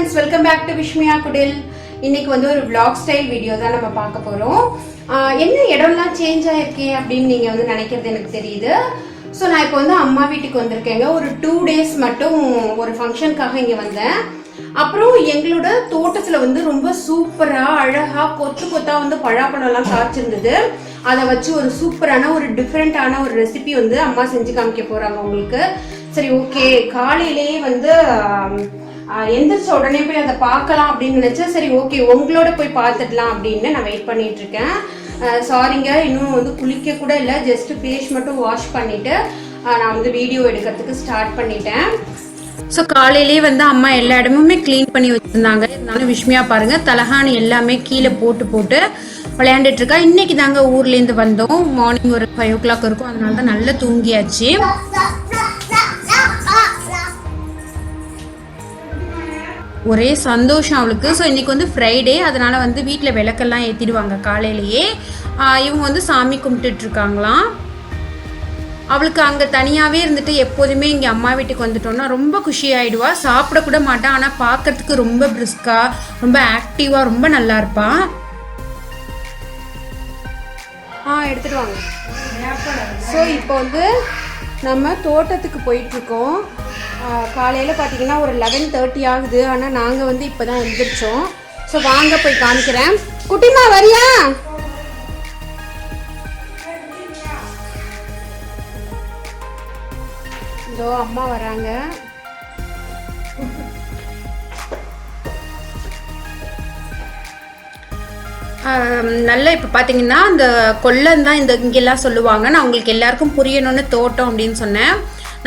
Friends, welcome back to Vishmiya குடில். இன்னைக்கு வந்து ஒரு vlog ஸ்டைல் வீடியோ தான் நம்ம பார்க்க போகிறோம். என்ன இடம்லாம் சேஞ்ச் ஆகிருக்கே அப்படின்னு நீங்கள் வந்து நினைக்கிறது எனக்கு தெரியுது. ஸோ நான் இப்போ வந்து அம்மா வீட்டுக்கு வந்திருக்கேங்க. ஒரு 2 days மட்டும் ஒரு ஃபங்க்ஷனுக்காக இங்கே வந்தேன். அப்புறம் எங்களோட தோட்டத்தில் வந்து ரொம்ப சூப்பராக அழகாக கொத்து கொத்தாக வந்து பழாப்பழம்லாம் காய்ச்சிருந்தது. அதை வச்சு ஒரு சூப்பரான ஒரு டிஃப்ரெண்ட்டான ஒரு ரெசிபி வந்து அம்மா செஞ்சு காமிக்க போகிறாங்க உங்களுக்கு. சரி, ஓகே, காலையிலேயே வந்து எந்திரிச்ச உடனே போய் அதை பார்க்கலாம் அப்படின்னு நினச்சேன். சரி, ஓகே, உங்களோட போய் பார்த்துடலாம் அப்படின்னு நான் வெயிட் பண்ணிட்டு இருக்கேன். சாரிங்க, இன்னும் வந்து குளிக்க கூட இல்லை, ஜஸ்ட் ஃபேஸ் மட்டும் வாஷ் பண்ணிவிட்டு நான் வந்து வீடியோ எடுக்கிறதுக்கு ஸ்டார்ட் பண்ணிட்டேன். ஸோ காலையிலேயே வந்து அம்மா எல்லா இடமுமே க்ளீன் பண்ணி வச்சுருந்தாங்க. இருந்தாலும் விஷ்மியா பாருங்கள், தலகாணி எல்லாமே கீழே போட்டு விளையாண்டுட்டு இருக்கா. இன்னைக்கு தாங்க ஊர்லேருந்து வந்தோம். மார்னிங் ஒரு 5 o'clock இருக்கும், அதனால தான் நல்லா தூங்கியாச்சு. ஒரே சந்தோஷம் அவளுக்கு. ஸோ இன்றைக்கி வந்து ஃப்ரைடே, அதனால் வந்து வீட்டில் விளக்கெல்லாம் ஏற்றிடுவாங்க காலையிலேயே. இவங்க வந்து சாமி கும்பிட்டுட்ருக்காங்களாம். அவளுக்கு அங்கே தனியாகவே இருந்துட்டு எப்போதுமே இங்கே அம்மா வீட்டுக்கு வந்துட்டோன்னா ரொம்ப குஷி ஆகிடுவா. சாப்பிடக்கூட மாட்டான், ஆனால் பார்க்கறதுக்கு ரொம்ப பிரிஸ்காக, ரொம்ப ஆக்டிவாக, ரொம்ப நல்லா இருப்பான். எடுத்துகிட்டு வாங்க. ஸோ இப்போ வந்து நம்ம தோட்டத்துக்கு போயிட்டுருக்கோம். காலையில் பார்த்தீங்கன்னா ஒரு 11:30 ஆகுது. ஆனால் நாங்கள் வந்து இப்போ தான் எழுந்திரிச்சோம். ஸோ வாங்க போய் காமிக்கிறேன். குட்டிமா வரியா? இதோ அம்மா வராங்க. நல்லா இப்போ பார்த்தீங்கன்னா இந்த கொல்லம் தான் இங்கெல்லாம் சொல்லுவாங்க. நான் உங்களுக்கு எல்லாருக்கும் புரியணும்னு தோட்டம் அப்படின்னு சொன்னேன்.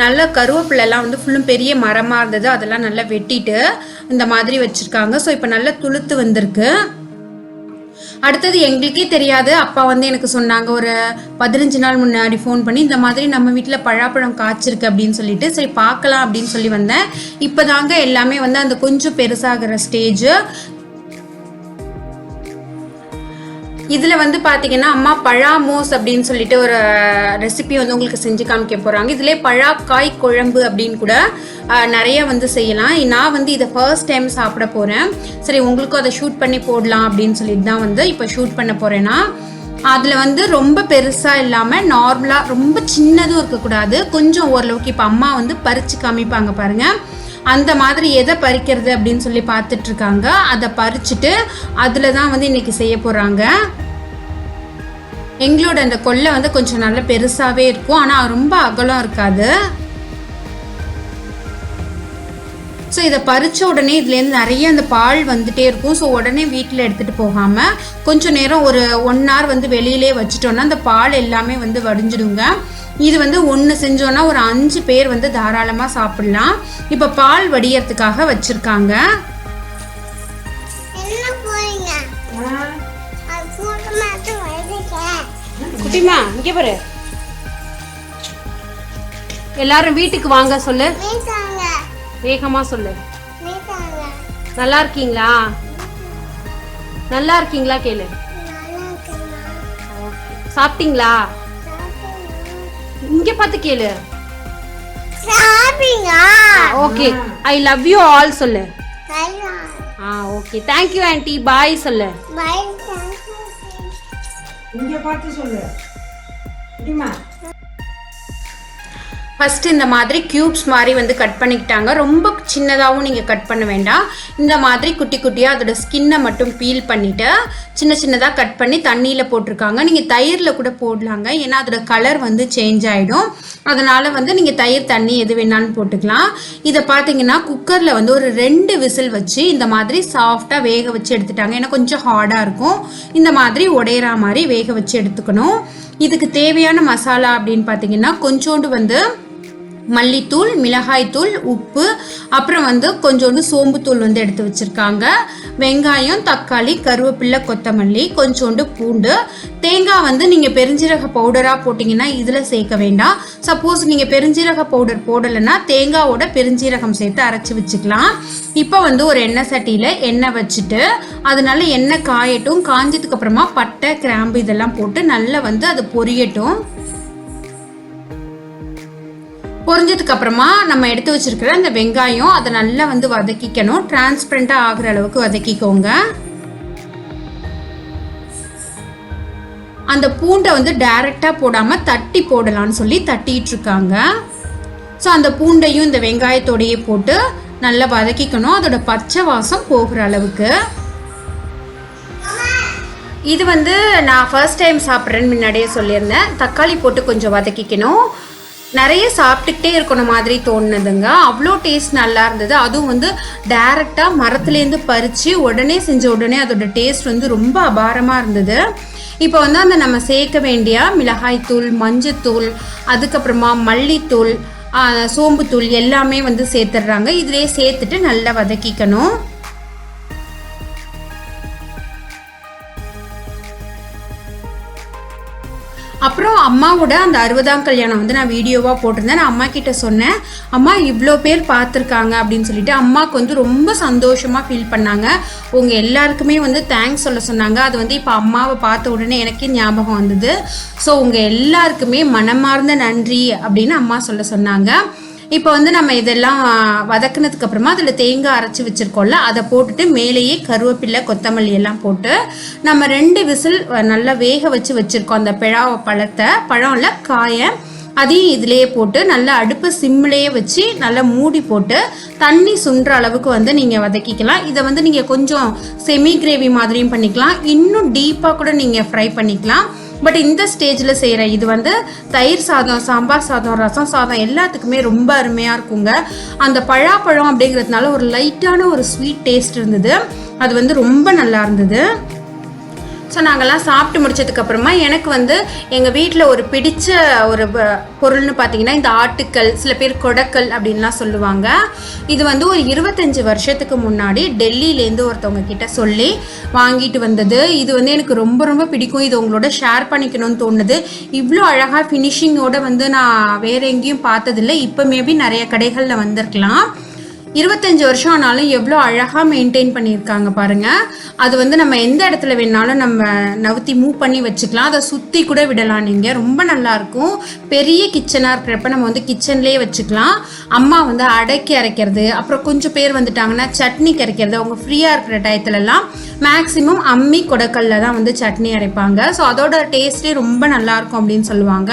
நல்ல கருவேப்பிலெல்லாம் வந்து ஃபுல்லும் பெரிய மரமாக இருந்தது, அதெல்லாம் நல்லா வெட்டிட்டு இந்த மாதிரி வச்சுருக்காங்க. ஸோ இப்போ நல்லா துளுத்து வந்திருக்கு. அடுத்தது எங்களுக்கே தெரியாது, அப்பா வந்து எனக்கு சொன்னாங்க ஒரு 15 நாள் முன்னாடி ஃபோன் பண்ணி, இந்த மாதிரி நம்ம வீட்டில் பழாப்பழம் காய்ச்சிருக்கு அப்படின்னு சொல்லிட்டு, சரி பார்க்கலாம் அப்படின்னு சொல்லி வந்தேன். இப்போ தாங்க எல்லாமே வந்து அந்த கொஞ்சம் பெருசாகிற ஸ்டேஜ். இதில் வந்து பார்த்தீங்கன்னா அம்மா பழாமோஸ் அப்படின்னு சொல்லிட்டு ஒரு ரெசிபி வந்து உங்களுக்கு செஞ்சு காமிக்க போகிறாங்க. இதிலே பழாக்காய் குழம்பு அப்படின்னு கூட நிறைய வந்து செய்யலாம். நான் வந்து இதை ஃபர்ஸ்ட் டைம் சாப்பிட போகிறேன். சரி, உங்களுக்கும் அதை ஷூட் பண்ணி போடலாம் அப்படின்னு சொல்லிட்டு தான் வந்து இப்போ ஷூட் பண்ண போகிறேன்னா, அதில் வந்து ரொம்ப பெருசாக இல்லாமல் நார்மலாக ரொம்ப சின்னதும் இருக்கக்கூடாது, கொஞ்சம் ஓரளவுக்கு. இப்போ அம்மா வந்து பறித்து காமிப்பாங்க பாருங்கள், அந்த மாதிரி எதை பறிக்கிறது அப்படின்னு சொல்லி பார்த்துட்ருக்காங்க. அதை பறிச்சுட்டு அதில் தான் வந்து இன்றைக்கி செய்ய போகிறாங்க. எங்களோட அந்த கொல்லை வந்து கொஞ்சம் நல்ல பெருசாகவே இருக்கும், ஆனால் ரொம்ப அகலம் இருக்காது. ஸோ இதை பறித்த உடனே இதுலேருந்து நிறைய அந்த பால் வந்துகிட்டே இருக்கும். ஸோ உடனே வீட்டில் எடுத்துகிட்டு போகாமல் கொஞ்சம் நேரம் ஒரு 1 hour வந்து வெளியிலே வச்சுட்டோன்னா அந்த பால் எல்லாமே வந்து வடிஞ்சிடுங்க. இது வந்து ஒன்று செஞ்சோன்னா ஒரு 5 பேர் வந்து தாராளமாக சாப்பிடலாம். இப்போ பால் வடியறதுக்காக வச்சுருக்காங்க. குட்டிமா இங்கே பாரு, எல்லாரும் வீட்டுக்கு வாங்க சொல்லு, வேகமா சொல்லு. நல்லா இருக்கீங்களா? நல்லா இருக்கீங்களா கேளு. சாப்பிட்டீங்களா? இங்க பார்த்து கேளு. Okay, I love you all சொல்லு. ஓகே, தேங்க் யூ ஆன்ட்டி, பாய் சொல்லு. இங்க பார்த்து சொல்லு. ஃபஸ்ட்டு இந்த மாதிரி க்யூப்ஸ் மாதிரி வந்து கட் பண்ணிக்கிட்டாங்க. ரொம்ப சின்னதாகவும் நீங்கள் கட் பண்ண வேண்டாம். இந்த மாதிரி குட்டி குட்டியாக அதோட ஸ்கின்னை மட்டும் பீல் பண்ணிவிட்டு சின்ன சின்னதாக கட் பண்ணி தண்ணியில் போட்டிருக்காங்க. நீங்கள் தயிரில் கூட போடலாங்க, ஏன்னா அதோட கலர் வந்து சேஞ்ச் ஆகிடும். அதனால் வந்து நீங்கள் தயிர் தண்ணி எது வேணாலும் போட்டுக்கலாம். இதை பார்த்தீங்கன்னா குக்கரில் வந்து ஒரு 2 விசில் வச்சு இந்த மாதிரி சாஃப்டாக வேக வச்சு எடுத்துட்டாங்க. ஏன்னா கொஞ்சம் ஹார்டாக இருக்கும், இந்த மாதிரி உடையிற மாதிரி வேக வச்சு எடுத்துக்கணும். இதுக்கு தேவையான மசாலா அப்படின்னு பார்த்தீங்கன்னா கொஞ்சோண்டு வந்து மல்லித்தூள், மிளகாய்த்தூள், உப்பு, அப்புறம் வந்து கொஞ்சோண்டு சோம்புத்தூள் வந்து எடுத்து வச்சுருக்காங்க. வெங்காயம், தக்காளி, கருவேப்பிலை, கொத்தமல்லி, கொஞ்சோண்டு பூண்டு, தேங்காய் வந்து நீங்கள் பெருஞ்சீரக பவுடராக போட்டிங்கன்னா இதில் சேர்க்க வேண்டாம். சப்போஸ் நீங்கள் பெருஞ்சீரக பவுடர் போடலைன்னா தேங்காயோட பெருஞ்சீரகம் சேர்த்து அரைச்சி வச்சுக்கலாம். இப்போ வந்து ஒரு எண்ணெய் சட்டியில் எண்ணெய் வச்சுட்டு அதனால எண்ணெய் காயட்டும். காஞ்சதுக்கு அப்புறமா பட்டை, கிராம்பு இதெல்லாம் போட்டு நல்லா வந்து அது பொரியட்டும். பொரிஞ்சதுக்கு அப்புறமா நம்ம எடுத்து வச்சிருக்கிற அந்த வெங்காயம் அதை நல்லா வந்து வதக்கிக்கணும். டிரான்ஸ்பரண்டா ஆகுற அளவுக்கு வதக்கிக்கோங்க. அந்த பூண்டை வந்து டைரக்டா போடாம தட்டி போடலான்னு சொல்லி தட்டிட்டு இருக்காங்க. ஸோ அந்த பூண்டையும் இந்த வெங்காயத்தோடையே போட்டு நல்லா வதக்கிக்கணும், அதோட பச்சை வாசம் போகிற அளவுக்கு. இது வந்து நான் ஃபர்ஸ்ட் டைம் சாப்பிட்றேன்னு முன்னாடியே சொல்லியிருந்தேன். தக்காளி போட்டு கொஞ்சம் வதக்கிக்கணும். நிறைய சாப்பிட்டுக்கிட்டே இருக்கணும் மாதிரி தோணுதுங்க. அவ்வளோ டேஸ்ட் நல்லா இருந்தது. அதுவும் வந்து டைரெக்டாக மரத்துலேருந்து பறித்து உடனே செஞ்ச உடனே அதோட டேஸ்ட் வந்து ரொம்ப அபாரமாக இருந்தது. இப்போ வந்து அந்த நம்ம சேர்க்க வேண்டிய மிளகாய்த்தூள், மஞ்சத்தூள், அதுக்கப்புறமா மல்லித்தூள், சோம்புத்தூள் எல்லாமே வந்து சேர்த்துடுறாங்க. இதிலே சேர்த்துட்டு நல்லா வதக்கிக்கணும். அப்புறம் அம்மாவோட அந்த 60ஆம் கல்யாணம் வந்து நான் வீடியோவாக போட்டிருந்தேன். நான் அம்மா கிட்ட சொன்னேன், அம்மா இவ்வளோ பேர் பார்த்துருக்காங்க அப்படின்னு சொல்லிட்டு. அம்மாவுக்கு வந்து ரொம்ப சந்தோஷமாக ஃபீல் பண்ணாங்க. உங்கள் எல்லாருக்குமே வந்து தேங்க்ஸ் சொல்ல சொன்னாங்க. அது வந்து இப்போ அம்மாவை பார்த்த உடனே எனக்கே ஞாபகம் வந்தது. ஸோ உங்கள் எல்லாருக்குமே மனமார்ந்த நன்றி அப்படின்னு அம்மா சொல்ல சொன்னாங்க. இப்போ வந்து நம்ம இதெல்லாம் வதக்குனதுக்கு அப்புறமா அதில் தேங்காய் அரைச்சி வச்சுருக்கோம்ல, அதை போட்டுட்டு மேலேயே கருவேப்பிலை, கொத்தமல்லி எல்லாம் போட்டு நம்ம 2 விசில் நல்லா வேக வச்சுருக்கோம். அந்த பழம்ல காயை அதையும் இதிலேயே போட்டு நல்லா அடுப்பு சிம்லேயே வச்சு நல்லா மூடி போட்டு தண்ணி சுண்டுற அளவுக்கு வந்து நீங்கள் வதக்கிக்கலாம். இதை வந்து நீங்கள் கொஞ்சம் செமி கிரேவி மாதிரியும் பண்ணிக்கலாம், இன்னும் டீப்பாக கூட நீங்கள் ஃப்ரை பண்ணிக்கலாம். பட் இந்த ஸ்டேஜில் செய்கிற இது வந்து தயிர் சாதம், சாம்பார் சாதம், ரசம் சாதம் எல்லாத்துக்குமே ரொம்ப அருமையாக இருக்குங்க. அந்த பழாப்பழம் அப்படிங்கிறதுனால ஒரு லைட்டான ஒரு ஸ்வீட் டேஸ்ட் இருந்தது. அது வந்து ரொம்ப நல்லா இருந்தது. ஸோ நாங்கள்லாம் சாப்பிட்டு முடிச்சதுக்கப்புறமா எனக்கு வந்து எங்கள் வீட்டில் ஒரு பிடிச்ச ஒரு பொருள்னு பார்த்தீங்கன்னா இந்த ஆட்டுக்கல், சில பேர் கொடக்கல் அப்படின்லாம் சொல்லுவாங்க. இது வந்து ஒரு 25 வருஷத்துக்கு முன்னாடி டெல்லியிலேருந்து ஒருத்தவங்க கிட்ட சொல்லி வாங்கிட்டு வந்தது. இது வந்து எனக்கு ரொம்ப ரொம்ப பிடிக்கும். இது உங்களோட ஷேர் பண்ணிக்கணும்னு தோணுது. இவ்வளோ அழகாக ஃபினிஷிங்கோடு வந்து நான் வேறு எங்கேயும் பார்த்ததில்லை. இப்போ மேபி நிறைய கடைகளில் வந்திருக்கலாம். 25 வருஷம் ஆனாலும் எவ்வளோ அழகாக மெயின்டைன் பண்ணியிருக்காங்க பாருங்கள். அது வந்து நம்ம எந்த இடத்துல வேணாலும் நம்ம நவுத்தி மூவ் பண்ணி வச்சுக்கலாம். அதை சுற்றி கூட விடலாம். நீங்கள் ரொம்ப நல்லாயிருக்கும். பெரிய கிச்சனாக இருக்கிறப்ப நம்ம வந்து கிச்சன்லேயே வச்சுக்கலாம். அம்மா வந்து அடைக்கி அரைக்கிறது, அப்புறம் கொஞ்சம் பேர் வந்துட்டாங்கன்னா சட்னிக்கு அரைக்கிறது, அவங்க ஃப்ரீயாக இருக்கிற டயத்துலலாம் மேக்ஸிமம் அம்மி கொடக்கல்ல தான் வந்து சட்னி அரைப்பாங்க. ஸோ அதோட டேஸ்ட்டே ரொம்ப நல்லாயிருக்கும் அப்படின்னு சொல்லுவாங்க.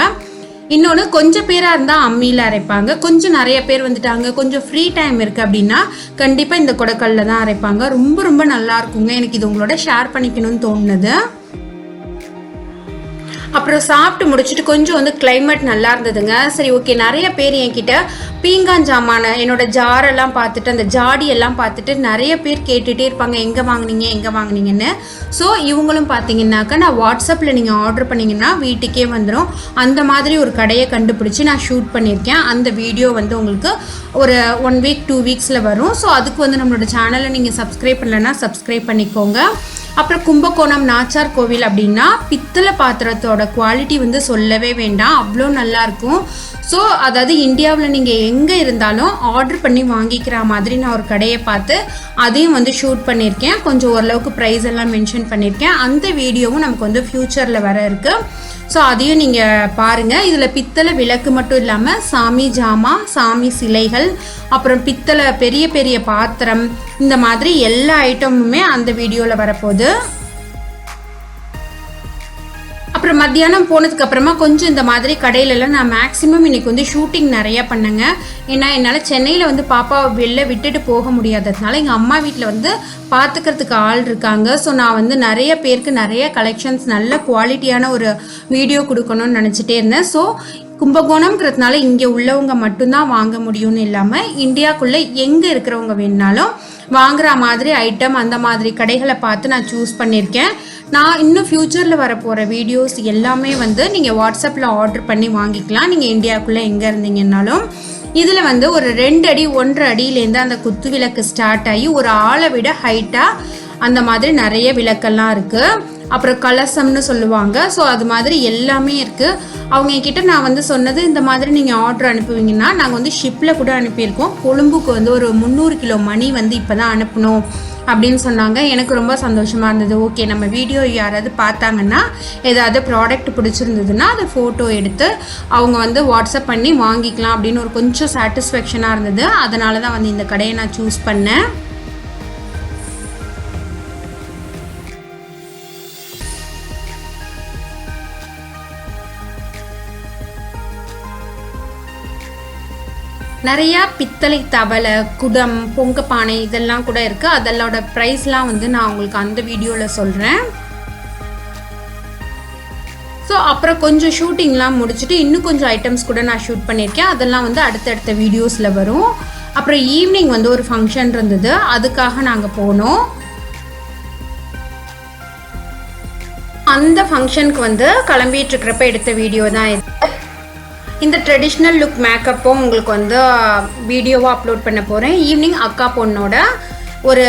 இன்னொன்று கொஞ்சம் பேராக இருந்தால் அம்மியில் அரைப்பாங்க. கொஞ்சம் நிறைய பேர் வந்துட்டாங்க, கொஞ்சம் ஃப்ரீ டைம் இருக்குது அப்படின்னா கண்டிப்பாக இந்த கொடக்கல்ல தான் அரைப்பாங்க. ரொம்ப ரொம்ப நல்லா இருக்குங்க. எனக்கு இது உங்களோட ஷேர் பண்ணிக்கணும்னு தோணுது. அப்புறம் சாப்பிட்டு முடிச்சுட்டு கொஞ்சம் வந்து கிளைமேட் நல்லா இருந்ததுங்க. சரி ஓகே, நிறைய பேர் என்கிட்ட பீங்கான் ஜாமான என்னோட ஜாரெல்லாம் பார்த்துட்டு அந்த ஜாடியெல்லாம் பார்த்துட்டு நிறைய பேர் கேட்டுகிட்டே இருப்பாங்க, எங்கே வாங்கினீங்கன்னு. ஸோ இவங்களும் பார்த்தீங்கன்னாக்கா நான் வாட்ஸ்அப்பில் நீங்கள் ஆர்டர் பண்ணிங்கன்னா வீட்டுக்கே வந்துடும். அந்த மாதிரி ஒரு கடையை கண்டுபிடிச்சி நான் ஷூட் பண்ணியிருக்கேன். அந்த வீடியோ வந்து உங்களுக்கு ஒரு 1 வீக் 2 வீக்ஸில் வரும். ஸோ அதுக்கு வந்து நம்மளோட சேனலை நீங்கள் சப்ஸ்கிரைப் பண்ணலைன்னா சப்ஸ்கிரைப் பண்ணிக்கோங்க. அப்புறம் கும்பகோணம் நாச்சார் கோவில் அப்படின்னா பித்தளை பாத்திரத்தோட குவாலிட்டி வந்து சொல்லவே வேண்டாம், அவ்வளோ நல்லாயிருக்கும். ஸோ அதாவது இந்தியாவில் நீங்கள் எங்கே இருந்தாலும் ஆர்டர் பண்ணி வாங்கிக்கிற மாதிரி நான் ஒரு கடையை பார்த்து அதையும் வந்து ஷூட் பண்ணியிருக்கேன். கொஞ்சம் ஓரளவுக்கு ப்ரைஸ் எல்லாம் மென்ஷன் பண்ணியிருக்கேன். அந்த வீடியோவும் நமக்கு வந்து ஃப்யூச்சரில் வர இருக்குது. ஸோ அதையும் நீங்கள் பாருங்கள். இதில் பித்தளை விளக்கு மட்டும் இல்லாமல் சாமி ஜாமா, சாமி சிலைகள், அப்புறம் பித்தளை பெரிய பெரிய பாத்திரம், இந்த மாதிரி எல்லா ஐட்டமுமே அந்த வீடியோவில் வரப்போகுது. அப்புறம் மத்தியானம் போனதுக்கு அப்புறமா கொஞ்சம் இந்த மாதிரி கடையிலலாம் நான் மேக்ஸிமம் இன்னைக்கு வந்து ஷூட்டிங் நிறையா பண்ணேங்க. ஏன்னா என்னால் சென்னையில் வந்து பாப்பாவை வெளில விட்டுட்டு போக முடியாததுனால எங்கள் அம்மா வீட்டில் வந்து பார்த்துக்கிறதுக்கு ஆள் இருக்காங்க. ஸோ நான் வந்து நிறைய பேருக்கு நிறைய கலெக்ஷன்ஸ், நல்ல குவாலிட்டியான ஒரு வீடியோ கொடுக்கணும்னு நினச்சிட்டே இருந்தேன். ஸோ கும்பகோணம்ங்கிறதுனால இங்கே உள்ளவங்க மட்டும்தான் வாங்க முடியும்னு இல்லாமல் இந்தியாவுக்குள்ளே எங்கே இருக்கிறவங்க வேணுனாலும் வாங்குற மாதிரி ஐட்டம், அந்த மாதிரி கடைகளை பார்த்து நான் சூஸ் பண்ணியிருக்கேன். நான் இன்னும் ஃப்யூச்சரில் வரப்போகிற வீடியோஸ் எல்லாமே வந்து நீங்கள் வாட்ஸ்அப்பில் ஆர்டர் பண்ணி வாங்கிக்கலாம், நீங்கள் இந்தியாவுக்குள்ளே எங்கே இருந்தீங்கன்னாலும். இதில் வந்து ஒரு 2 அடி 1.5 அடியிலேருந்து அந்த குத்து விளக்கு ஸ்டார்ட் ஆகி ஒரு ஆளை விட ஹைட்டாக அந்த மாதிரி நிறைய விளக்கெல்லாம் இருக்குது. அப்புறம் கலசம்னு சொல்லுவாங்க. ஸோ அது மாதிரி எல்லாமே இருக்குது. அவங்க என்கிட்ட நான் வந்து சொன்னது, இந்த மாதிரி நீங்கள் ஆர்டர் அனுப்புவீங்கன்னா நாங்கள் வந்து ஷிப்பில் கூட அனுப்பியிருக்கோம். கொழும்புக்கு வந்து ஒரு 300 கிலோ மணி வந்து இப்போ தான் அனுப்பணும் அப்படின்னு சொன்னாங்க. எனக்கு ரொம்ப சந்தோஷமாக இருந்தது. ஓகே, நம்ம வீடியோ யாராவது பார்த்தாங்கன்னா ஏதாவது ப்ராடக்ட் பிடிச்சிருந்ததுன்னா அதை ஃபோட்டோ எடுத்து அவங்க வந்து வாட்ஸ்அப் பண்ணி வாங்கிக்கலாம் அப்படின்னு ஒரு கொஞ்சம் சாட்டிஸ்ஃபேக்ஷனாக இருந்தது. அதனால தான் வந்து இந்த கடையை நான் சூஸ் பண்ணேன். நிறையா பித்தளை தவளை, குடம், பொங்க பானை இதெல்லாம் கூட இருக்குது. அதோட ப்ரைஸ்லாம் வந்து நான் உங்களுக்கு அந்த வீடியோவில் சொல்கிறேன். ஸோ அப்புறம் கொஞ்சம் ஷூட்டிங்லாம் முடிச்சுட்டு இன்னும் கொஞ்சம் ஐட்டம்ஸ் கூட நான் ஷூட் பண்ணியிருக்கேன். அதெல்லாம் வந்து அடுத்தடுத்த வீடியோஸில் வரும். அப்புறம் ஈவினிங் வந்து ஒரு ஃபங்க்ஷன் இருந்தது, அதுக்காக நாங்கள் போனோம். அந்த ஃபங்க்ஷனுக்கு வந்து கிளம்பிட்டு இருக்கிறப்ப எடுத்த வீடியோ தான் இது. இந்த ட்ரெடிஷ்னல் லுக் மேக்கப்பும் உங்களுக்கு வந்து வீடியோவாக அப்லோட் பண்ண போகிறேன். ஈவினிங் அக்கா பொண்ணோட ஒரு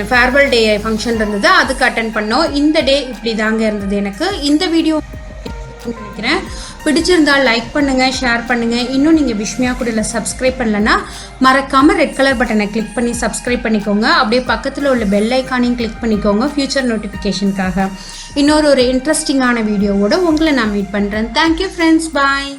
ஃபேர்வெல் டே ஃபங்க்ஷன் இருந்தது, அதுக்கு அட்டன் பண்ணோம். இந்த டே இப்படி தாங்க இருந்தது. எனக்கு இந்த வீடியோ நினைக்கிறேன் பிடிச்சிருந்தால் லைக் பண்ணுங்கள், ஷேர் பண்ணுங்கள். இன்னும் நீங்கள் விஷ்மியா குடியில் சப்ஸ்கிரைப் பண்ணலன்னா மறக்காமல் ரெட் கலர் பட்டனை கிளிக் பண்ணி சப்ஸ்கிரைப் பண்ணிக்கோங்க. அப்படியே பக்கத்தில் உள்ள பெல் ஐக்கானையும் கிளிக் பண்ணிக்கோங்க ஃப்யூச்சர் நோட்டிஃபிகேஷனுக்காக. இன்னொரு இன்ட்ரெஸ்டிங்கான வீடியோவோட உங்களை நான் மீட் பண்ணுறேன். தேங்க்யூ ஃப்ரெண்ட்ஸ், பாய்.